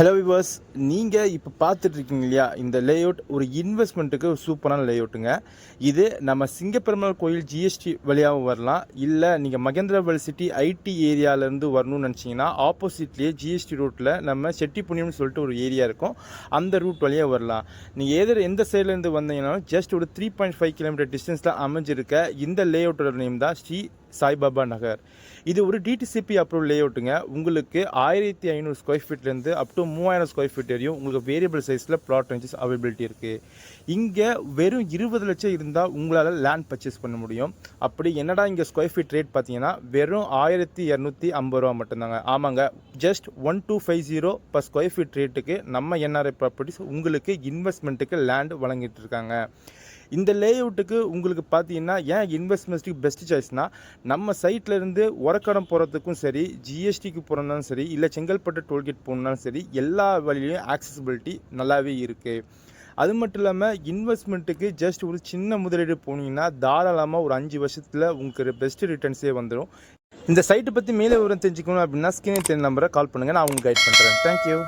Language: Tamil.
ஹலோ விவர்ஸ், நீங்கள் இப்போ பார்த்துட்ருக்கீங்க இல்லையா, இந்த லேஅவுட் ஒரு இன்வெஸ்ட்மெண்ட்டுக்கு ஒரு சூப்பரான லேஅவுட்டுங்க. இது நம்ம சிங்கப்பெருமாள் கோயில் ஜிஎஸ்டி வழியாகவும் வரலாம். இல்லை நீங்கள் மகேந்திரவல் சிட்டி ஐடி ஏரியாவிலேருந்து வரணும்னு நினச்சிங்கன்னா ஆப்போசிட்லேயே ஜிஎஸ்டி ரூட்டில் நம்ம செட்டிப்புண்ணியம்னு சொல்லிட்டு ஒரு ஏரியா இருக்கும். அந்த ரூட் வழியாக வரலாம். நீங்கள் எந்த சைட்லேருந்து வந்தீங்கன்னாலும் ஜஸ்ட் ஒரு 3.5 கிலோமீட்டர் டிஸ்டன்ஸில் அமைஞ்சிருக்க இந்த லேஅவுட்டோட நேம் தான் ஸ்ரீ சாய்பாபா நகர். இது ஒரு டிடிசிபி அப்ரூவல் லேஅவுட்டுங்க. உங்களுக்கு 1500 ஸ்கொயர் ஃபீட்லேருந்து அப் டு 3000 ஸ்கொயர் ஃபீட் வரையும் உங்களுக்கு வேரியபிள் சைஸில் பிளாட் ரேஞ்சஸ் அவைலபிலிட்டி இருக்குது. இங்கே வெறும் 20 லட்சம் இருந்தால் உங்களால் லேண்ட் பர்ச்சேஸ் பண்ண முடியும். அப்படி என்னடா இங்கே ஸ்கொயர் ஃபீட் ரேட் பார்த்தீங்கன்னா வெறும் 1250 ரூபா மட்டும்தாங்க. ஆமாங்க, ஜஸ்ட் 1250 பர் ஸ்கொயர் ஃபீட் ரேட்டுக்கு நம்ம என்ஆர்ஐ ப்ராப்பர்ட்டிஸ் உங்களுக்கு இன்வெஸ்ட்மெண்ட்டுக்கு லேண்ட் வழங்கிட்டு இருக்காங்க. இந்த லேஅவுட்டுக்கு உங்களுக்கு பார்த்தீங்கன்னா ஏன் இன்வெஸ்ட்மெண்ட்டுக்கு பெஸ்ட் சாய்ஸ்னால், நம்ம சைட்லேருந்து ஒரக்கடம் போகிறதுக்கும் சரி, ஜிஎஸ்டிக்கு போகிறதுனாலும் சரி, இல்லை செங்கல்பட்டு டோல்கேட் போகணுன்னாலும் சரி, எல்லா வழியிலையும் ஆக்சசிபிலிட்டி நல்லாவே இருக்குது. அது மட்டும் இல்லாமல் இன்வெஸ்ட்மெண்ட்டுக்கு ஜஸ்ட் ஒரு சின்ன முதலீடு போனீங்கன்னா தாராளமாக ஒரு 5 வருஷத்தில் உங்களுக்கு பெஸ்ட் ரிட்டர்ன்ஸே வந்துடும். இந்த சைட்டை பற்றி மேலே விவரம் தெரிஞ்சுக்கணும் அப்படின்னா ஸ்கிரீனில் தெரிஞ்ச நம்பரை கால் பண்ணுங்கள், நான் உங்களுக்கு கைட் பண்ணுறேன். தேங்க்யூ.